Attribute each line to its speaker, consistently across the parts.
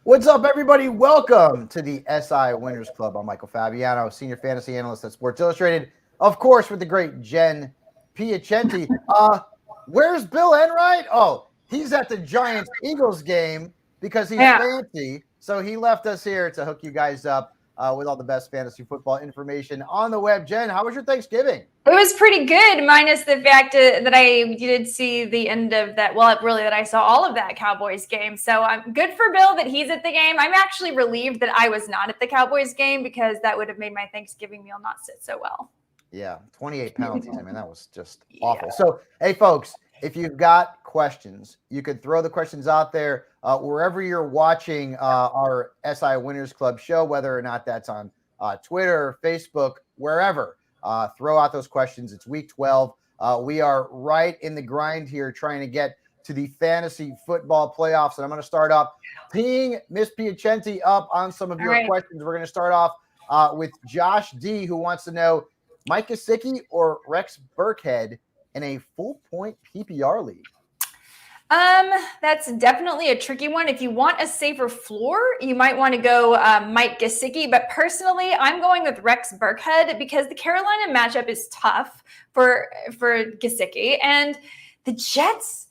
Speaker 1: What's up, everybody? Welcome to the SI Winners Club. I'm Michael Fabiano, Senior Fantasy Analyst at Sports Illustrated. Of course, with the great Jen Piacenti. Where's Bill Enright? Oh, he's at the Giants-Eagles game because he's fancy. So he left us here to hook you guys up with all the best fantasy football information on the web. Jen, how was your Thanksgiving?
Speaker 2: It was pretty good, minus the fact that I did see the end of that. Well, really, that I saw all of that Cowboys game. So I'm good for Bill that he's at the game. I'm actually relieved that I was not at the Cowboys game because that would have made my Thanksgiving meal not sit so well.
Speaker 1: Yeah, 28 penalties. I mean, that was just awful. So, hey, folks, if you've got questions, you could throw the questions out there wherever you're watching our SI Winners Club show, whether or not that's on Twitter, Facebook, wherever. Throw out those questions. It's week 12. We are right in the grind here trying to get to the fantasy football playoffs. And I'm going to start off teeing Miss Piacenti up on some of your questions. We're going to start off with Josh D, who wants to know Mike Gesicki or Rex Burkhead in a full point PPR league.
Speaker 2: That's definitely a tricky one. If you want a safer floor, you might want to go Mike Gesicki. But personally, I'm going with Rex Burkhead because the Carolina matchup is tough for Gesicki. And the Jets,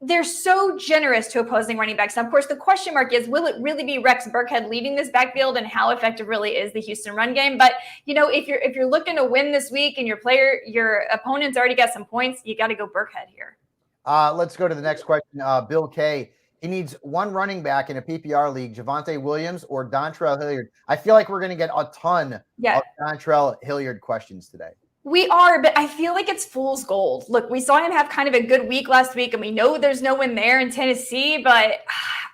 Speaker 2: they're so generous to opposing running backs. Now, of course, the question mark is, will it really be Rex Burkhead leading this backfield, and how effective really is the Houston run game? But, you know, if you're looking to win this week and your opponent's already got some points, you got to go Burkhead here.
Speaker 1: Let's go to the next question. Bill K. He needs one running back in a PPR league, Javonte Williams or Dontrell Hilliard. I feel like we're going to get a ton of Dontrell Hilliard questions today.
Speaker 2: We are, but I feel like it's fool's gold. Look, we saw him have kind of a good week last week, and we know there's no one there in Tennessee, but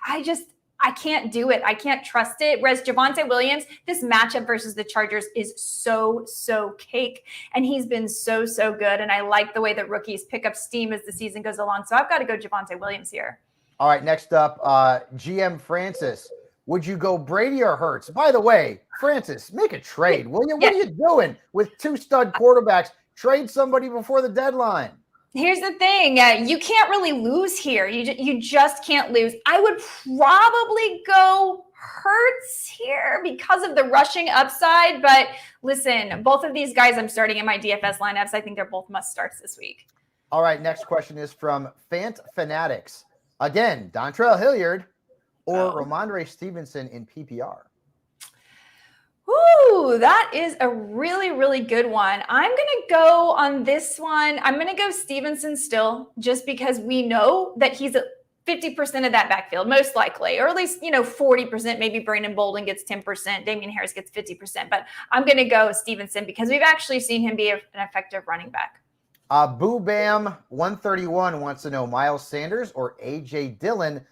Speaker 2: I can't do it. I can't trust it. Whereas Javonte Williams, this matchup versus the Chargers is so cake. And he's been so good. And I like the way that rookies pick up steam as the season goes along. So I've got to go Javonte Williams here.
Speaker 1: All right, next up, GM Francis. Would you go Brady or Hurts? By the way, Francis, make a trade, will you? What are you doing with two stud quarterbacks? Trade somebody before the deadline.
Speaker 2: Here's the thing. You can't really lose here. You just can't lose. I would probably go Hurts here because of the rushing upside. But listen, both of these guys I'm starting in my DFS lineups. I think they're both must starts this week.
Speaker 1: All right, next question is from Fant Fanatics. Again, Dontrell Hilliard or RHAMONDRE Stevenson in PPR?
Speaker 2: Ooh, that is a really good one. I'm going to go on this one. I'm going to go Stevenson still, just because we know that he's at 50% of that backfield, most likely, or at least, 40%. Maybe Brandon Bolden gets 10%. Damian Harris gets 50%. But I'm going to go Stevenson because we've actually seen him be an effective running back.
Speaker 1: Boo Bam 131 wants to know Miles Sanders or A.J. Dillon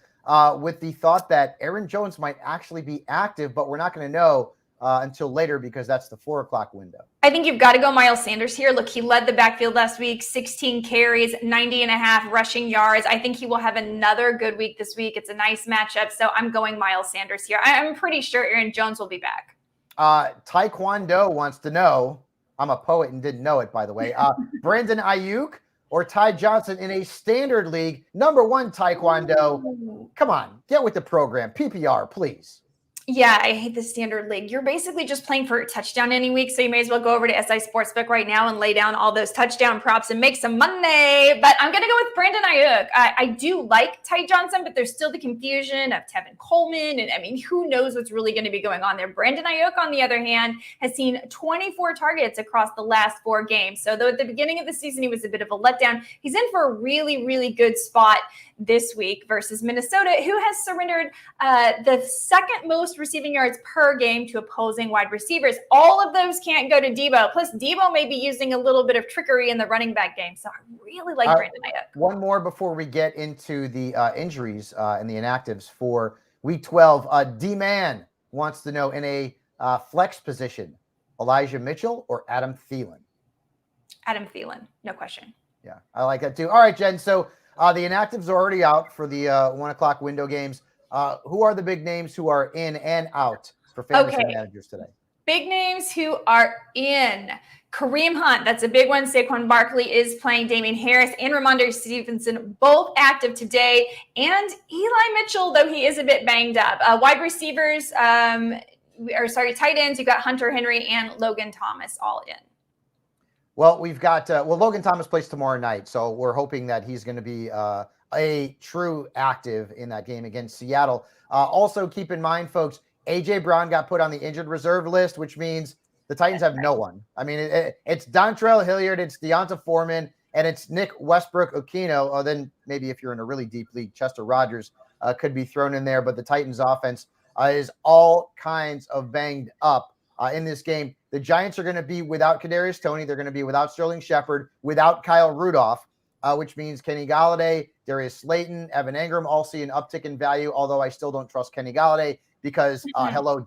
Speaker 1: with the thought that Aaron Jones might actually be active, but we're not going to know until later because that's the 4 o'clock window.
Speaker 2: I think you've got to go Miles Sanders here. Look, he led the backfield last week, 16 carries, 90.5 rushing yards. I think he will have another good week this week. It's a nice matchup, so I'm going Miles Sanders here. I'm pretty sure Aaron Jones will be back.
Speaker 1: Taekwondo wants to know, I'm a poet and didn't know it, by the way, Brandon Aiyuk or Ty Johnson in a standard league. Number one, Taekwondo. Come on, get with the program. PPR, please.
Speaker 2: Yeah, I hate the standard league. You're basically just playing for a touchdown any week, so you may as well go over to SI Sportsbook right now and lay down all those touchdown props and make some money. But I'm going to go with Brandon Aiyuk. I do like Ty Johnson, but there's still the confusion of Tevin Coleman, and who knows what's really going to be going on there. Brandon Aiyuk, on the other hand, has seen 24 targets across the last 4 games. So though at the beginning of the season he was a bit of a letdown, he's in for a really good spot this week versus Minnesota, who has surrendered the second most receiving yards per game to opposing wide receivers. All of those can't go to Debo. Plus, Debo may be using a little bit of trickery in the running back game. So I really like Brandon Aiyuk.
Speaker 1: One more before we get into the injuries and the inactives for week 12. D-Man wants to know, in a flex position, Elijah Mitchell or Adam Thielen?
Speaker 2: Adam Thielen, no question.
Speaker 1: Yeah, I like that too. All right, Jen. So the inactives are already out for the 1 o'clock window games. Who are the big names who are in and out for fantasy managers today?
Speaker 2: Big names who are in. Kareem Hunt, that's a big one. Saquon Barkley is playing. Damian Harris and Ramondre Stevenson both active today. And Eli Mitchell, though he is a bit banged up. Wide receivers, tight ends, you've got Hunter Henry and Logan Thomas all in.
Speaker 1: Well, we've got, Logan Thomas plays tomorrow night, so we're hoping that he's going to be a true active in that game against Seattle. Also, keep in mind, folks, A.J. Brown got put on the injured reserve list, which means the Titans have no one. I mean, it's Dontrell Hilliard, it's Deonta Foreman, and it's Nick Westbrook-Okino. Then maybe if you're in a really deep league, Chester Rogers could be thrown in there. But the Titans offense is all kinds of banged up in this game. The Giants are going to be without Kadarius Toney. They're going to be without Sterling Shepard, without Kyle Rudolph, which means Kenny Golladay, Darius Slayton, Evan Engram all see an uptick in value, although I still don't trust Kenny Golladay because,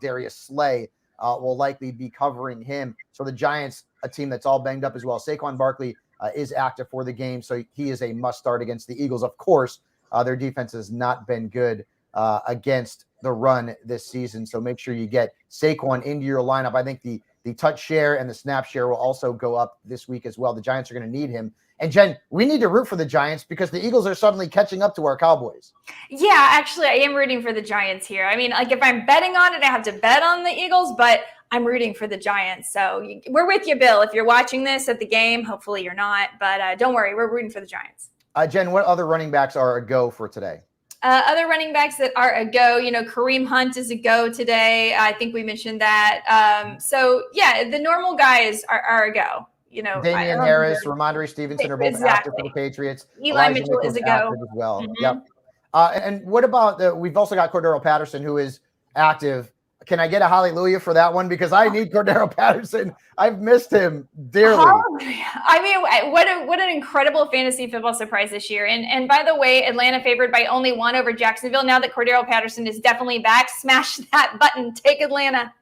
Speaker 1: Darius Slay will likely be covering him. So the Giants, a team that's all banged up as well. Saquon Barkley is active for the game, so he is a must start against the Eagles. Of course, their defense has not been good against the run this season, so make sure you get Saquon into your lineup. I think the touch share and the snap share will also go up this week as well. The Giants are going to need him. And Jen, we need to root for the Giants because the Eagles are suddenly catching up to our Cowboys.
Speaker 2: Yeah, actually, I am rooting for the Giants here. I mean, like if I'm betting on it, I have to bet on the Eagles, but I'm rooting for the Giants. So we're with you, Bill. If you're watching this at the game, hopefully you're not, but don't worry, we're rooting for the Giants.
Speaker 1: Jen, what other running backs are a go for today?
Speaker 2: Other running backs that are a go, Kareem Hunt is a go today. I think we mentioned that. So yeah, the normal guys are a go.
Speaker 1: Damian Harris, Ramondre Stevenson are both active for the Patriots.
Speaker 2: Eli Mitchell is a go
Speaker 1: as well. Yep. And what about we've also got Cordero Patterson, who is active. Can I get a hallelujah for that one? Because I need Cordero Patterson. I've missed him dearly.
Speaker 2: I mean, what an incredible fantasy football surprise this year. And by the way, Atlanta favored by only 1 over Jacksonville. Now that Cordero Patterson is definitely back, smash that button. Take Atlanta.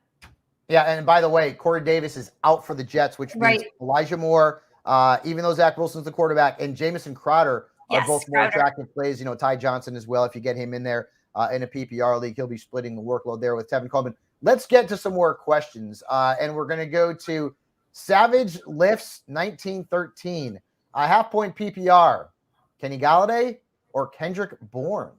Speaker 1: Yeah, and by the way, Corey Davis is out for the Jets, which means Elijah Moore, even though Zach Wilson's the quarterback, and Jamison Crowder are both more attractive plays. Ty Johnson as well. If you get him in there in a PPR league, he'll be splitting the workload there with Tevin Coleman. Let's get to some more questions, and we're going to go to Savage Lifts 1913. Half-point PPR, Kenny Golladay or Kendrick Bourne?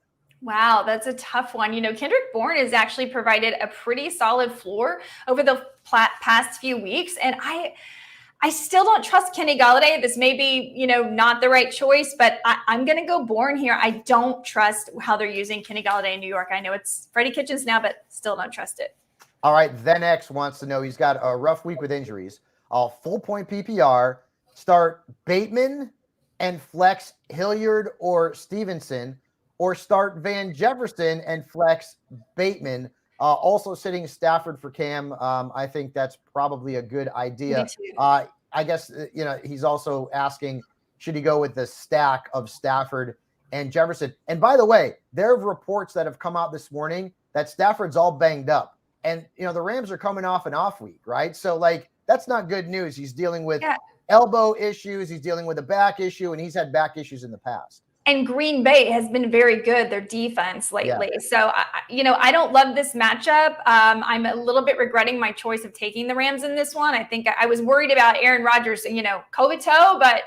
Speaker 2: Wow, that's a tough one. Kendrick Bourne has actually provided a pretty solid floor over the past few weeks. And I still don't trust Kenny Golladay. This may be, not the right choice, but I'm going to go Bourne here. I don't trust how they're using Kenny Golladay in New York. I know it's Freddie Kitchens now, but still don't trust it.
Speaker 1: All right. Then X wants to know, he's got a rough week with injuries. Full point PPR, start Bateman and flex Hilliard or Stevenson, or start Van Jefferson and flex Bateman. Also sitting Stafford for Cam. I think that's probably a good idea.
Speaker 2: Me too.
Speaker 1: I guess, he's also asking, should he go with the stack of Stafford and Jefferson? And by the way, there are reports that have come out this morning that Stafford's all banged up. And, the Rams are coming off an off week, right? So, that's not good news. He's dealing with elbow issues. He's dealing with a back issue, and he's had back issues in the past.
Speaker 2: And Green Bay has been very good, their defense lately. Yeah. So, I don't love this matchup. I'm a little bit regretting my choice of taking the Rams in this one. I think I was worried about Aaron Rodgers, COVID toe, but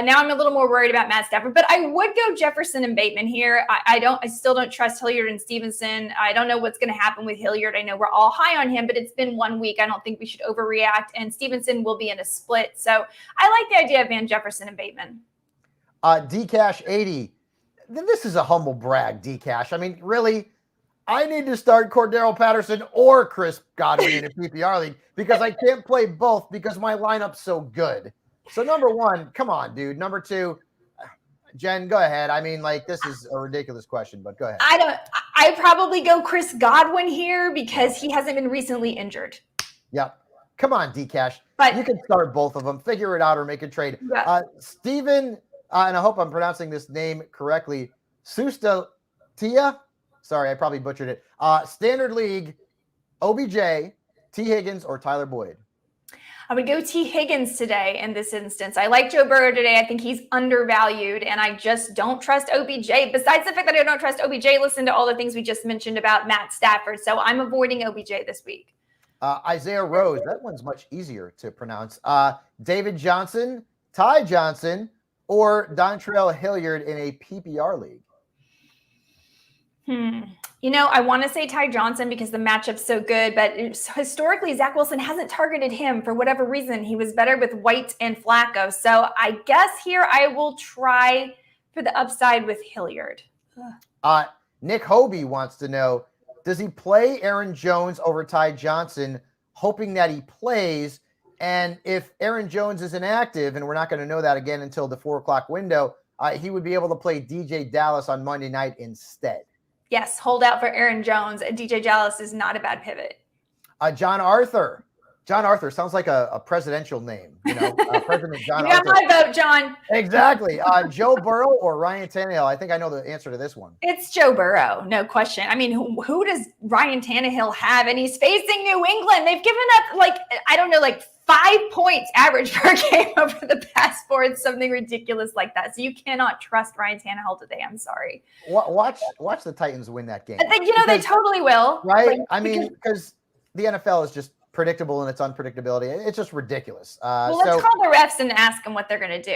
Speaker 2: now I'm a little more worried about Matt Stafford. But I would go Jefferson and Bateman here. I still don't trust Hilliard and Stevenson. I don't know what's going to happen with Hilliard. I know we're all high on him, but it's been 1 week. I don't think we should overreact. And Stevenson will be in a split. So I like the idea of Van Jefferson and Bateman.
Speaker 1: Dcash 80. This is a humble brag, Dcash. I mean, really, I need to start Cordero Patterson or Chris Godwin in a PPR league because I can't play both because my lineup's so good. So number one, come on, dude. Number two, Jen, go ahead. I mean, this is a ridiculous question, but go ahead.
Speaker 2: I probably go Chris Godwin here because he hasn't been recently injured.
Speaker 1: Yep. Come on, Dcash. But you can start both of them. Figure it out or make a trade. Yeah. Steven, and I hope I'm pronouncing this name correctly, Sustatia. Sorry, I probably butchered it. Standard League, OBJ, T. Higgins, or Tyler Boyd?
Speaker 2: I would go T. Higgins today in this instance. I like Joe Burrow today. I think he's undervalued, and I just don't trust OBJ. Besides the fact that I don't trust OBJ, listen to all the things we just mentioned about Matt Stafford. So I'm avoiding OBJ this week.
Speaker 1: Isaiah Rose, that one's much easier to pronounce. David Johnson, Ty Johnson, or Dontrell Hilliard in a PPR league?
Speaker 2: I want to say Ty Johnson because the matchup's so good, but historically, Zach Wilson hasn't targeted him for whatever reason. He was better with White and Flacco. So I guess here I will try for the upside with Hilliard.
Speaker 1: Nick Hobie wants to know, does he play Aaron Jones over Ty Johnson, hoping that he plays? And if Aaron Jones is inactive, and we're not going to know that again until the 4 o'clock window, he would be able to play DJ Dallas on Monday night instead.
Speaker 2: Yes, hold out for Aaron Jones. DJ Dallas is not a bad pivot.
Speaker 1: John Arthur. John Arthur sounds like a presidential name. President John
Speaker 2: Arthur. You got my vote, John.
Speaker 1: Exactly. Joe Burrow or Ryan Tannehill? I think I know the answer to this one.
Speaker 2: It's Joe Burrow, no question. I mean, who does Ryan Tannehill have? And he's facing New England. They've given up 5 points average per game over the past 4. It's something ridiculous like that. So you cannot trust Ryan Tannehill today. I'm sorry.
Speaker 1: Watch the Titans win that game.
Speaker 2: I think, they totally will.
Speaker 1: Right? Because the NFL is just predictable in its unpredictability. It's just ridiculous.
Speaker 2: Let's call the refs and ask them what they're going to
Speaker 1: do.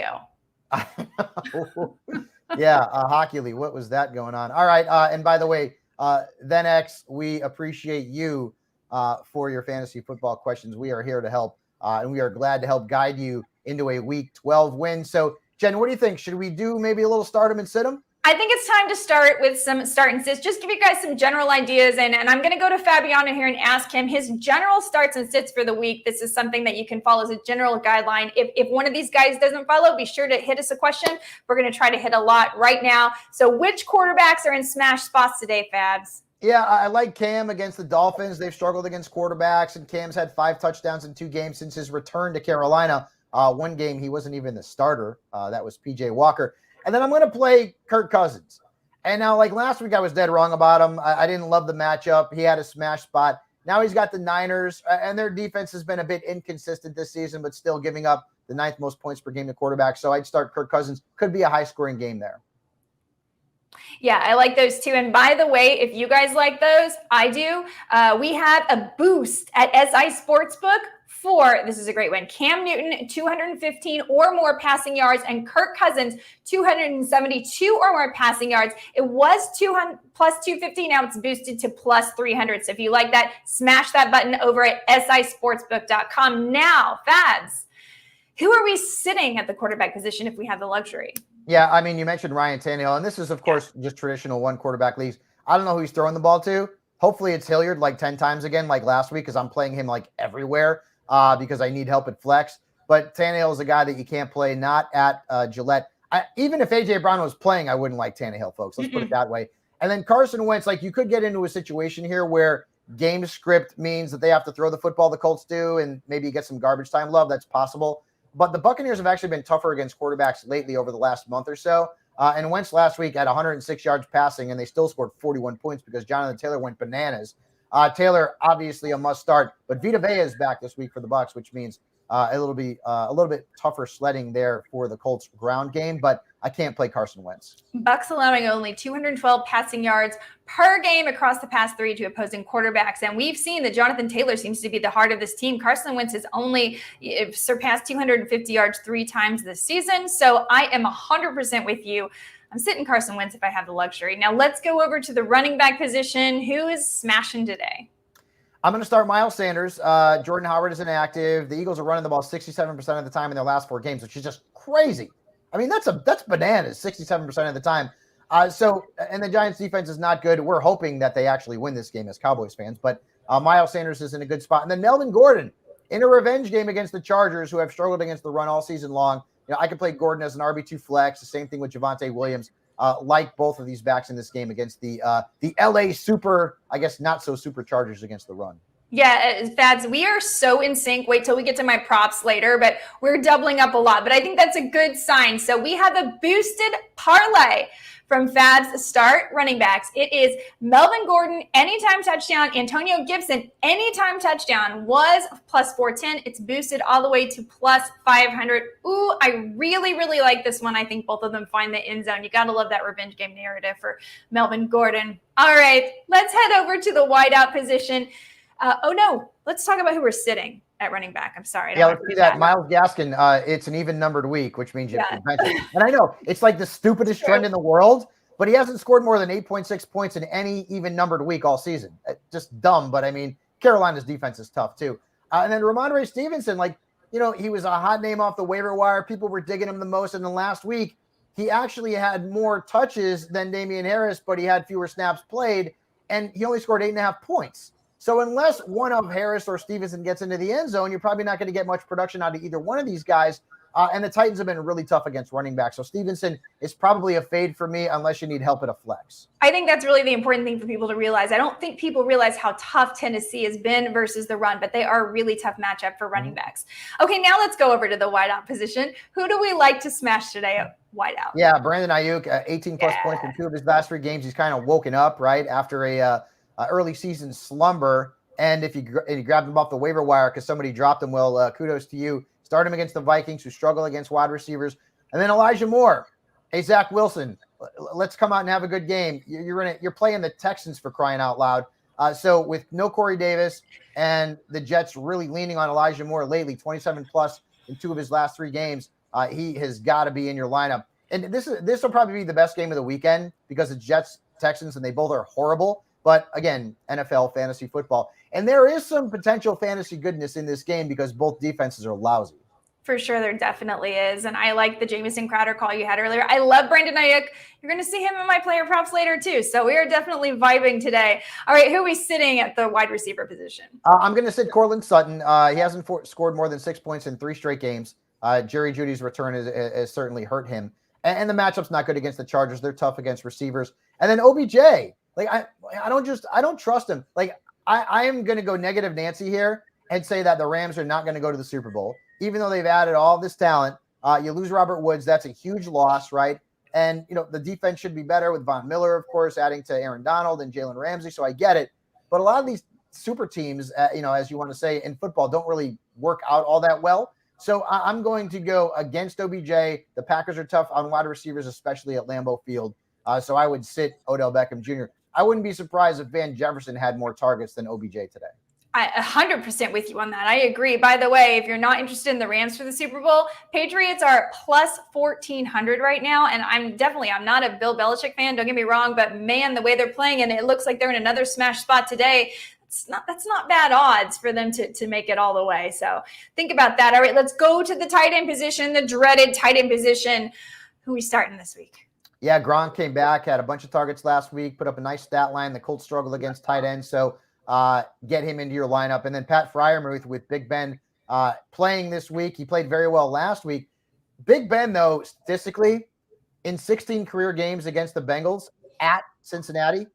Speaker 1: Yeah, Hockey League. What was that going on? All right. And by the way, Then X, we appreciate you for your fantasy football questions. We are here to help. And we are glad to help guide you into a Week 12 win. So, Jen, what do you think? Should we do maybe a little start 'em and sit 'em?
Speaker 2: I think it's time to start with some start and sits. Just give you guys some general ideas. And I'm going to go to Fabiano here and ask him his general starts and sits for the week. This is something that you can follow as a general guideline. If one of these guys doesn't follow, be sure to hit us a question. We're going to try to hit a lot right now. So which quarterbacks are in smash spots today, Fabs?
Speaker 1: Yeah, I like Cam against the Dolphins. They've struggled against quarterbacks, and Cam's had 5 touchdowns in 2 games since his return to Carolina. One game, he wasn't even the starter. That was PJ Walker. And then I'm going to play Kirk Cousins. And now, like last week, I was dead wrong about him. I didn't love the matchup. He had a smash spot. Now he's got the Niners, and their defense has been a bit inconsistent this season, but still giving up the 9th most points per game to quarterback. So I'd start Kirk Cousins. Could be a high-scoring game there.
Speaker 2: Yeah, I like those too. And by the way, if you guys like those, I do. We have a boost at SI Sportsbook for, this is a great one, Cam Newton, 215 or more passing yards, and Kirk Cousins, 272 or more passing yards. It was 200 plus 250. Now it's boosted to plus 300. So if you like that, smash that button over at sisportsbook.com. Now, Fabs, who are we sitting at the quarterback position if we have the luxury?
Speaker 1: Yeah, I mean, you mentioned Ryan Tannehill, and this is, of course, just traditional one-quarterback leagues. I don't know who he's throwing the ball to. Hopefully it's Hilliard like 10 times again like last week because I'm playing him like everywhere because I need help at flex. But Tannehill is a guy that you can't play, not at Gillette. Even if A.J. Brown was playing, I wouldn't like Tannehill, folks. Let's put it that way. And then Carson Wentz, like you could get into a situation here where game script means that they have to throw the football, the Colts do, and maybe get some garbage time love. That's possible. But the Buccaneers have actually been tougher against quarterbacks lately over the last month or so. And Wentz last week had 106 yards passing, and they still scored 41 points because Jonathan Taylor went bananas. Taylor, obviously a must start, but Vita Vea is back this week for the Bucs, which means it'll be a little bit tougher sledding there for the Colts ground game, but I can't play Carson Wentz.
Speaker 2: Bucs allowing only 212 passing yards per game across the past 3 to opposing quarterbacks. And we've seen that Jonathan Taylor seems to be the heart of this team. Carson Wentz has only surpassed 250 yards 3 times this season. So I am 100% with you. I'm sitting Carson Wentz if I have the luxury. Now let's go over to the running back position. Who is smashing today?
Speaker 1: I'm going to start Miles Sanders. Jordan Howard is inactive. The Eagles are running the ball 67% of the time in their last 4 games, which is just crazy. I mean, that's bananas, 67% of the time. And the Giants defense is not good. We're hoping that they actually win this game as Cowboys fans, but Miles Sanders is in a good spot. And then Melvin Gordon in a revenge game against the Chargers, who have struggled against the run all season long. You know, I could play Gordon as an RB2 flex. The same thing with Javonte Williams. Like both of these backs in this game against the LA super, I guess not so super Chargers against the run.
Speaker 2: Yeah, Fads, we are so in sync. Wait till we get to my props later, but we're doubling up a lot. But I think that's a good sign. So we have a boosted parlay from Fab's start running backs. It is Melvin Gordon, anytime touchdown. Antonio Gibson, anytime touchdown was plus 410. It's boosted all the way to plus 500. Ooh, I really, really like this one. I think both of them find the end zone. You got to love that revenge game narrative for Melvin Gordon. All right, let's head over to the wideout position. Oh no, let's talk about who we're sitting at running back. I'm sorry.
Speaker 1: Yeah, let's see that. Miles Gaskin, it's an even numbered week, which means you bench him. And I know it's like the stupidest trend in the world, but he hasn't scored more than 8.6 points in any even numbered week all season. Just dumb, but I mean, Carolina's defense is tough too. And then RHAMONDRE Stevenson, like, you know, he was a hot name off the waiver wire. People were digging him the most. And then last week, he actually had more touches than Damian Harris, but he had fewer snaps played, and he only scored 8.5 points. So unless one of Harris or Stevenson gets into the end zone, you're probably not going to get much production out of either one of these guys. And the Titans have been really tough against running backs. So Stevenson is probably a fade for me unless you need help at a flex.
Speaker 2: I think that's really the important thing for people to realize. I don't think people realize how tough Tennessee has been versus the run, but they are a really tough matchup for running backs. Okay, now let's go over to the wideout position. Who do we like to smash today at wideout?
Speaker 1: Yeah, Brandon Aiyuk, 18-plus points in 2 of his last 3 games. He's kind of woken up, right, after a early season slumber. And if you grabbed him off the waiver wire because somebody dropped him, well, kudos to you. Start him against the Vikings, who struggle against wide receivers. And then Elijah Moore. Hey, Zach Wilson, let's come out and have a good game. You're playing the Texans, for crying out loud. So with no Corey Davis and the Jets really leaning on Elijah Moore lately, 27-plus in 2 of his last 3 games, he has got to be in your lineup. And this will probably be the best game of the weekend because it's Jets-Texans, and they both are horrible. But again, NFL fantasy football. And there is some potential fantasy goodness in this game because both defenses are lousy.
Speaker 2: For sure, there definitely is. And I like the Jamison Crowder call you had earlier. I love Brandon Aiyuk. You're going to see him in my player props later too. So we are definitely vibing today. All right, who are we sitting at the wide receiver position?
Speaker 1: I'm going to sit Cortland Sutton. He hasn't scored more than 6 points in 3 straight games. Jerry Jeudy's return has certainly hurt him. And the matchup's not good against the Chargers. They're tough against receivers. And then OBJ. Like, I don't trust him. Like, I am going to go negative Nancy here and say that the Rams are not going to go to the Super Bowl, even though they've added all this talent. You lose Robert Woods. That's a huge loss, right? And, you know, the defense should be better with Von Miller, of course, adding to Aaron Donald and Jalen Ramsey. So I get it. But a lot of these super teams, as you want to say in football, don't really work out all that well. So I'm going to go against OBJ. The Packers are tough on wide receivers, especially at Lambeau Field. So I would sit Odell Beckham Jr. I wouldn't be surprised if Van Jefferson had more targets than OBJ today.
Speaker 2: I 100% with you on that. I agree. By the way, if you're not interested in the Rams for the Super Bowl, Patriots are plus 1,400 right now. And I'm not a Bill Belichick fan. Don't get me wrong, but man, the way they're playing, and it looks like they're in another smash spot today. That's not bad odds for them to make it all the way. So think about that. All right, let's go to the tight end position, the dreaded tight end position. Who are we starting this week?
Speaker 1: Yeah, Gronk came back, had a bunch of targets last week, put up a nice stat line. The Colts struggle against tight ends, so get him into your lineup. And then Pat Freiermuth with Big Ben playing this week. He played very well last week. Big Ben, though, statistically, in 16 career games against the Bengals at Cincinnati,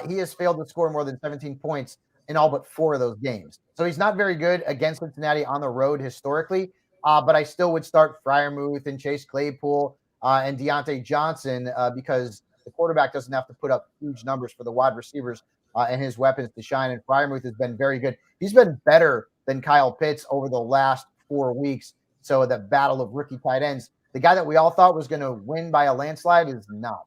Speaker 1: he has failed to score more than 17 points in all but 4 of those games. So he's not very good against Cincinnati on the road historically, but I still would start Freiermuth and Chase Claypool and Deontay Johnson because the quarterback doesn't have to put up huge numbers for the wide receivers and his weapons to shine. And Freiermuth has been very good. He's been better than Kyle Pitts over the last 4 weeks. So the battle of rookie tight ends, the guy that we all thought was going to win by a landslide is not.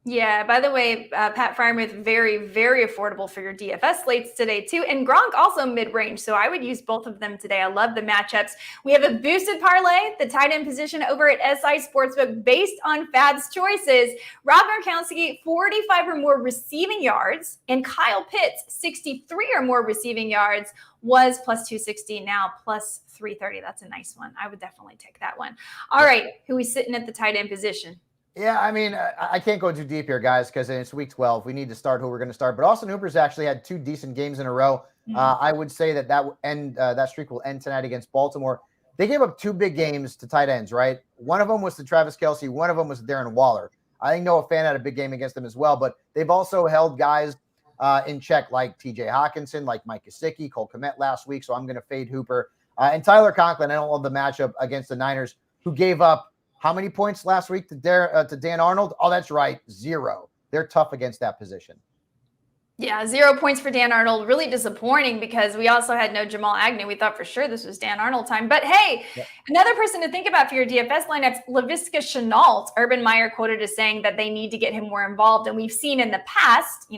Speaker 2: Yeah, by the way, Pat Freiermuth, very, very affordable for your DFS slates today, too. And Gronk also mid-range, so I would use both of them today. I love the matchups. We have a boosted parlay, the tight end position over at SI Sportsbook based on Fab's choices. Rob Gronkowski, 45 or more receiving yards, and Kyle Pitts, 63 or more receiving yards, was plus 260, now plus 330. That's a nice one. I would definitely take that one. All right, who is sitting at the tight end position?
Speaker 1: Yeah, I mean, I can't go too deep here, guys, because it's week 12. We need to start who we're going to start. But Austin Hooper's actually had 2 decent games in a row. I would say that streak will end tonight against Baltimore. They gave up 2 big games to tight ends, right? One of them was to Travis Kelce. One of them was Darren Waller. I think Noah Fant had a big game against them as well. But they've also held guys in check like T.J. Hawkinson, like Mike Gesicki, Cole Kmet last week. So I'm going to fade Hooper. And Tyler Conklin, I don't love the matchup against the Niners, who gave up how many points last week to Dan Arnold? Oh, that's right, 0. They're tough against that position.
Speaker 2: Yeah, 0 points for Dan Arnold. Really disappointing because we also had no Jamal Agnew. We thought for sure this was Dan Arnold time. But hey, Another person to think about for your DFS lineups, Laviska Shenault. Urban Meyer quoted as saying that they need to get him more involved. And we've seen in the past,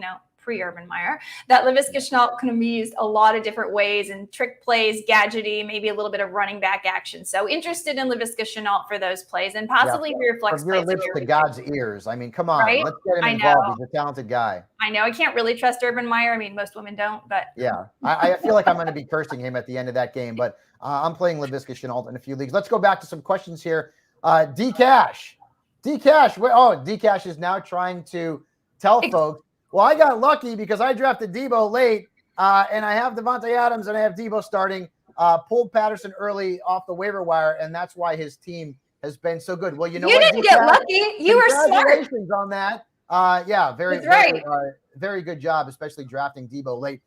Speaker 2: pre-Urban Meyer, that Laviska Shenault can be used a lot of different ways and trick plays, gadgety, maybe a little bit of running back action. So interested in Laviska Shenault for those plays and possibly for your flex
Speaker 1: plays. From your lips to God's ears. I mean, come on,
Speaker 2: right?
Speaker 1: Let's get him involved. He's a talented guy.
Speaker 2: I know. I can't really trust Urban Meyer. I mean, most women don't, but
Speaker 1: yeah, I feel like I'm going to be cursing him at the end of that game, but I'm playing Laviska Shenault in a few leagues. Let's go back to some questions here. D-Cash. D-Cash is now trying to tell folks, well, I got lucky because I drafted Debo late, and I have Devontae Adams and I have Debo starting, pulled Patterson early off the waiver wire, and that's why his team has been so good. Well, you know what?
Speaker 2: You didn't get lucky. You were smart.
Speaker 1: Congratulations on that. Very good job, especially drafting Debo late.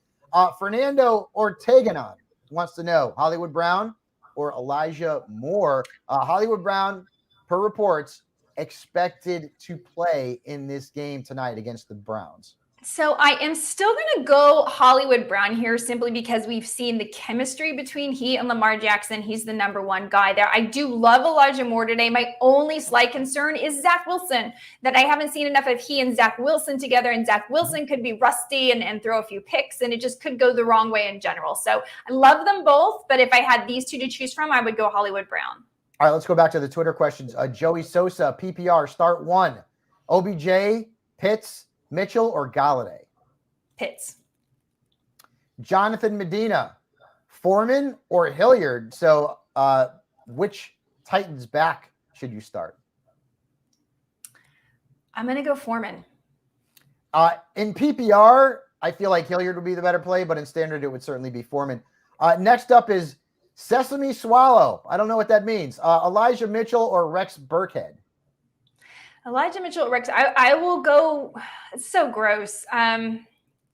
Speaker 1: Fernando Orteganon wants to know Hollywood Brown or Elijah Moore. Hollywood Brown, per reports, expected to play in this game tonight against the Browns.
Speaker 2: So I am still going to go Hollywood Brown here simply because we've seen the chemistry between he and Lamar Jackson. He's the number one guy there. I do love Elijah Moore today. My only slight concern is Zach Wilson, that I haven't seen enough of he and Zach Wilson together, and Zach Wilson could be rusty and throw a few picks, and it just could go the wrong way in general. So I love them both, but if I had these two to choose from, I would go Hollywood Brown.
Speaker 1: All right, let's go back to the Twitter questions. Joey Sosa, PPR, start one. OBJ, Pitts, Mitchell, or Galladay?
Speaker 2: Pitts.
Speaker 1: Jonathan Medina, Foreman or Hilliard? So which Titans back should you start?
Speaker 2: I'm going to go Foreman.
Speaker 1: In PPR, I feel like Hilliard would be the better play, but in standard, it would certainly be Foreman. Next up is Sesame Swallow. I don't know what that means. Elijah Mitchell or Rex Burkhead?
Speaker 2: Elijah Mitchell, Rex. I will go. It's so gross. No,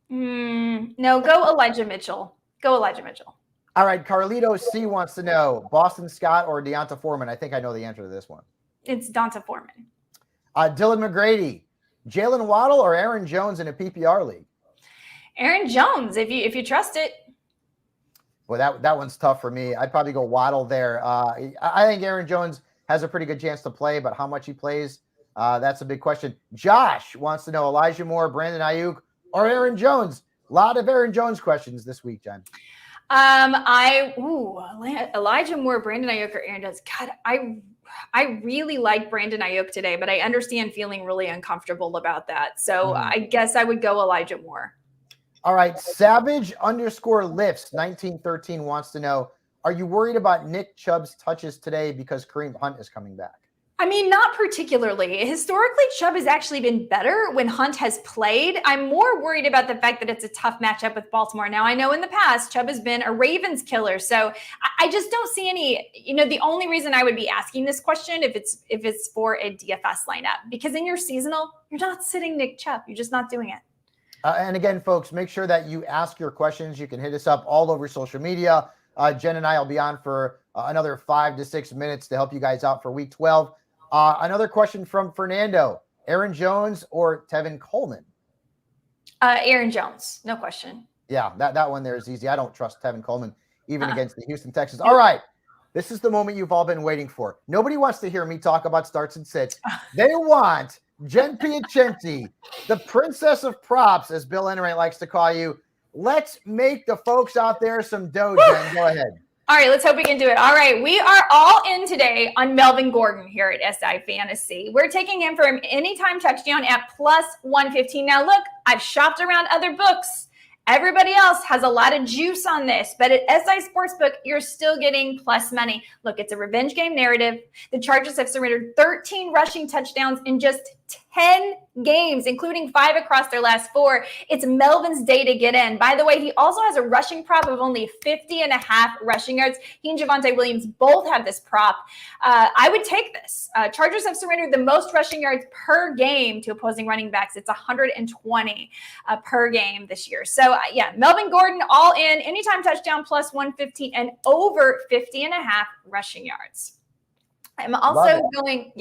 Speaker 2: go Elijah Mitchell. Go Elijah Mitchell.
Speaker 1: All right. Carlito C wants to know Boston Scott or Deonta Foreman. I think I know the answer to this one.
Speaker 2: It's Deonta Foreman.
Speaker 1: Dylan McGrady, Jalen Waddle or Aaron Jones in a PPR league?
Speaker 2: Aaron Jones, if you trust it.
Speaker 1: Well, that one's tough for me. I'd probably go Waddle there. I think Aaron Jones has a pretty good chance to play, but how much he plays, that's a big question. Josh wants to know Elijah Moore, Brandon Aiyuk, or Aaron Jones. A lot of Aaron Jones questions this week, Jen.
Speaker 2: Elijah Moore, Brandon Aiyuk, or Aaron Jones. God, I really like Brandon Aiyuk today, but I understand feeling really uncomfortable about that. So I guess I would go Elijah Moore.
Speaker 1: All right. Savage_lifts 1913 wants to know, are you worried about Nick Chubb's touches today because Kareem Hunt is coming back?
Speaker 2: I mean, not particularly. Historically, Chubb has actually been better when Hunt has played. I'm more worried about the fact that it's a tough matchup with Baltimore. Now, I know in the past, Chubb has been a Ravens killer. So I just don't see any, the only reason I would be asking this question if it's for a DFS lineup, because in your seasonal, you're not sitting Nick Chubb. You're just not doing it.
Speaker 1: And again, folks, make sure that you ask your questions. You can hit us up all over social media. Jen and I will be on for another 5 to 6 minutes to help you guys out for week 12. Another question from Fernando, Aaron Jones or Tevin Coleman?
Speaker 2: Aaron Jones, no question.
Speaker 1: Yeah, that one there is easy. I don't trust Tevin Coleman, even against the Houston Texans. All right, this is the moment you've all been waiting for. Nobody wants to hear me talk about starts and sits. They want Jen Piacenti, the princess of props, as Bill Enright likes to call you. Let's make the folks out there some dough, Jen. Go ahead.
Speaker 2: All right, let's hope we can do it. All right, we are all in today on Melvin Gordon here at SI Fantasy. We're taking him for an anytime touchdown at +115. Now, look, I've shopped around other books. Everybody else has a lot of juice on this, but at SI Sportsbook, you're still getting plus money. Look, it's a revenge game narrative. The Chargers have surrendered 13 rushing touchdowns in just 10 games, including 5 across their last 4. It's Melvin's day to get in. By the way, he also has a rushing prop of only 50.5 rushing yards. He and Javonte Williams both have this prop. I would take this. Chargers have surrendered the most rushing yards per game to opposing running backs. It's 120 per game this year. So, Melvin Gordon all in, anytime touchdown +115 and over 50.5 rushing yards. I'm also going,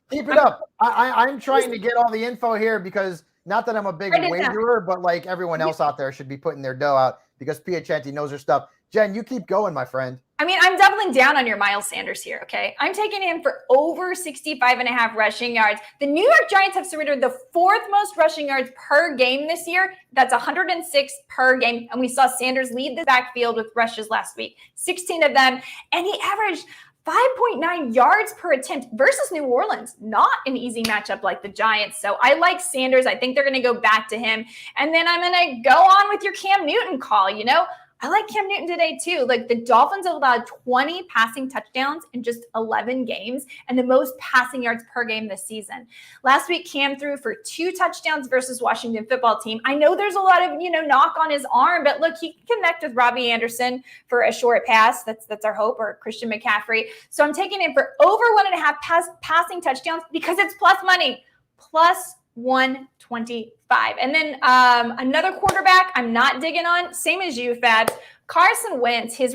Speaker 1: Keep it up. I'm trying to get all the info here because not that I'm a big wagerer, but like everyone else out there should be putting their dough out because Piacenti knows her stuff. Jen, you keep going, my friend.
Speaker 2: I mean, I'm doubling down on your Miles Sanders here, okay? I'm taking him for over 65.5 rushing yards. The New York Giants have surrendered the 4th most rushing yards per game this year. That's 106 per game. And we saw Sanders lead the backfield with rushes last week, 16 of them. And he averaged 5.9 yards per attempt versus New Orleans. Not an easy matchup like the Giants. So I like Sanders. I think they're going to go back to him. And then I'm going to go on with your Cam Newton call, you know? I like Cam Newton today too. Like the Dolphins have allowed 20 passing touchdowns in just 11 games and the most passing yards per game this season. Last week, Cam threw for 2 touchdowns versus Washington football team. I know there's a lot of, knock on his arm, but look, he can connect with Robbie Anderson for a short pass. That's our hope, or Christian McCaffrey. So I'm taking him for over 1.5 passing touchdowns because it's plus money, plus 125. And then another quarterback I'm not digging on, same as you, Fabs. Carson Wentz, his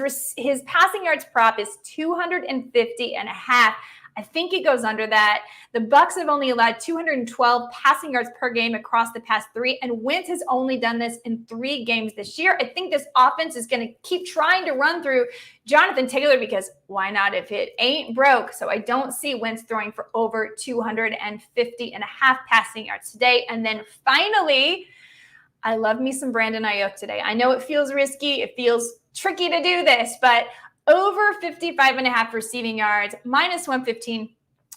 Speaker 2: passing yards prop is 250.5. I think it goes under that. The Bucs have only allowed 212 passing yards per game across the past 3, and Wentz has only done this in 3 games this year. I think this offense is going to keep trying to run through Jonathan Taylor because why not if it ain't broke? So I don't see Wentz throwing for over 250.5 passing yards today. And then finally, I love me some Brandon Aiyuk today. I know it feels risky. It feels tricky to do this, but over 55.5 receiving yards, minus 115.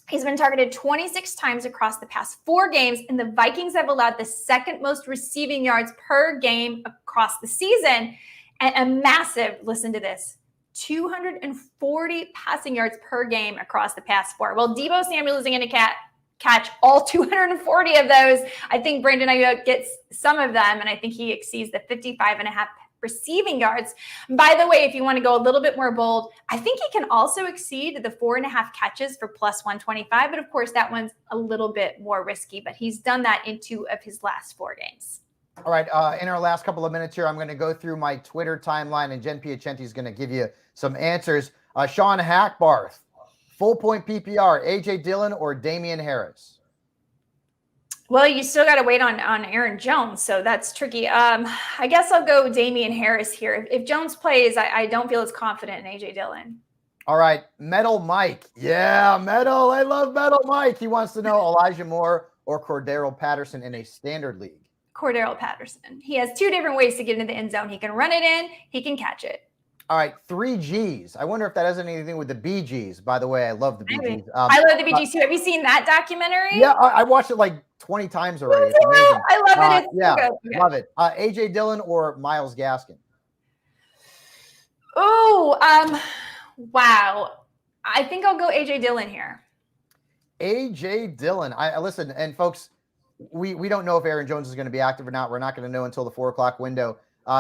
Speaker 2: He's been targeted 26 times across the past 4 games, and the Vikings have allowed the 2nd most receiving yards per game across the season. And a massive, listen to this, 240 passing yards per game across the past 4. Well, Deebo Samuel isn't going to catch all 240 of those. I think Brandon Aiyuk gets some of them, and I think he exceeds the 55.5 receiving yards. By the way, if you want to go a little bit more bold, I think he can also exceed the 4.5 catches for plus 125. But of course, that one's a little bit more risky, but he's done that in 2 of his last 4 games.
Speaker 1: All right. In our last couple of minutes here, I'm going to go through my Twitter timeline, and Jen Piacenti is going to give you some answers. Sean Hackbarth, full point PPR, AJ Dillon or Damian Harris?
Speaker 2: Well, you still got to wait on Aaron Jones, so that's tricky. I guess I'll go Damian Harris here. If Jones plays, I don't feel as confident in AJ Dillon.
Speaker 1: All right, Metal Mike. Yeah, Metal. I love Metal Mike. He wants to know Elijah Moore or Cordero Patterson in a standard league.
Speaker 2: Cordero Patterson. He has 2 different ways to get into the end zone. He can run it in. He can catch it.
Speaker 1: All right, 3 Gs. I wonder if that has anything with the BGs. By the way, I love the BGs.
Speaker 2: I love the BGs too. Have you seen that documentary?
Speaker 1: Yeah, I watched it like 20 times already. It's amazing.
Speaker 2: I love it. It's
Speaker 1: yeah,
Speaker 2: so good.
Speaker 1: Love it. AJ Dillon or Myles Gaskin?
Speaker 2: Oh, wow. I think I'll go AJ Dillon here.
Speaker 1: AJ Dillon. I listen, and folks, we don't know if Aaron Jones is going to be active or not. We're not going to know until the 4 o'clock window.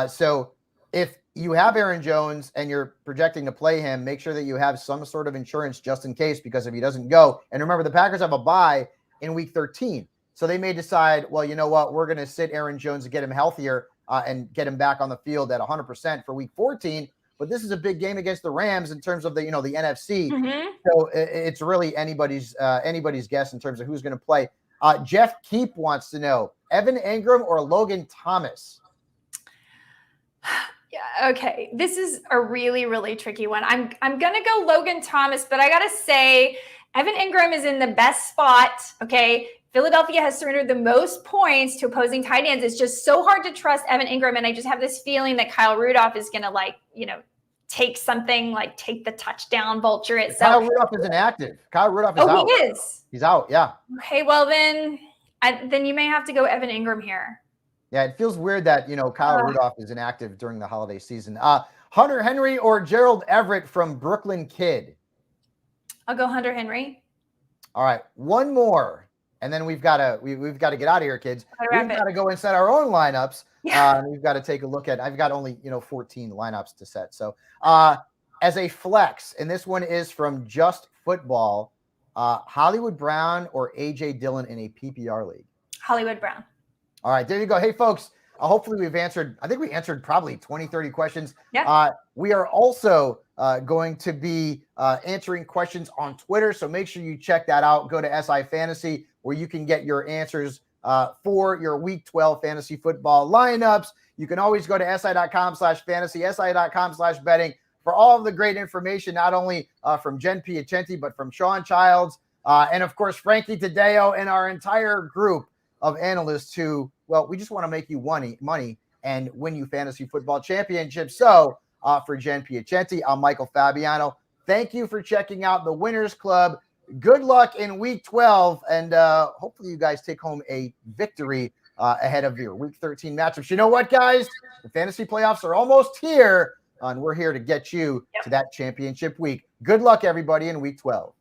Speaker 1: So if you have Aaron Jones and you're projecting to play him, make sure that you have some sort of insurance just in case, because if he doesn't go, and remember, the Packers have a bye in week 13. So they may decide, well, you know what, we're going to sit Aaron Jones to get him healthier and get him back on the field at 100% for week 14. But this is a big game against the Rams in terms of the NFC. Mm-hmm. So it's really anybody's guess in terms of who's going to play. Jeff Keep wants to know Evan Ingram or Logan Thomas.
Speaker 2: Yeah, okay. This is a really, really tricky one. I'm gonna go Logan Thomas, but I gotta say Evan Ingram is in the best spot. Okay. Philadelphia has surrendered the most points to opposing tight ends. It's just so hard to trust Evan Ingram. And I just have this feeling that Kyle Rudolph is gonna take the touchdown, vulture it. So
Speaker 1: Kyle Rudolph is inactive. Kyle Rudolph is out.
Speaker 2: Oh, he is.
Speaker 1: He's out. Yeah.
Speaker 2: Okay. Well, then you may have to go Evan Ingram here.
Speaker 1: Yeah, it feels weird that, Kyle Rudolph is inactive during the holiday season. Hunter Henry or Gerald Everett from Brooklyn Kid?
Speaker 2: I'll go Hunter Henry.
Speaker 1: All right, one more, and then we've got to get out of here, kids. We've got to go and set our own lineups. Yeah. We've got to take a look at. I've got only 14 lineups to set. So as a flex, and this one is from Just Football, Hollywood Brown or AJ Dillon in a PPR league?
Speaker 2: Hollywood Brown.
Speaker 1: All right, there you go. Hey, folks, hopefully we've answered, I think we answered probably 20, 30 questions.
Speaker 2: Yeah.
Speaker 1: We are also going to be answering questions on Twitter, so make sure you check that out. Go to SI Fantasy, where you can get your answers for your Week 12 fantasy football lineups. You can always go to si.com/fantasy, si.com/betting for all of the great information, not only from Jen Piacenti, but from Sean Childs, and of course, Frankie Taddeo and our entire group of analysts who, well, we just want to make you money and win you fantasy football championships. So for Jen Piacenti, I'm Michael Fabiano. Thank you for checking out the Winners Club. Good luck in Week 12, and hopefully you guys take home a victory ahead of your Week 13 matchups. You know what, guys? The fantasy playoffs are almost here, and we're here to get you to that championship week. Good luck, everybody, in Week 12.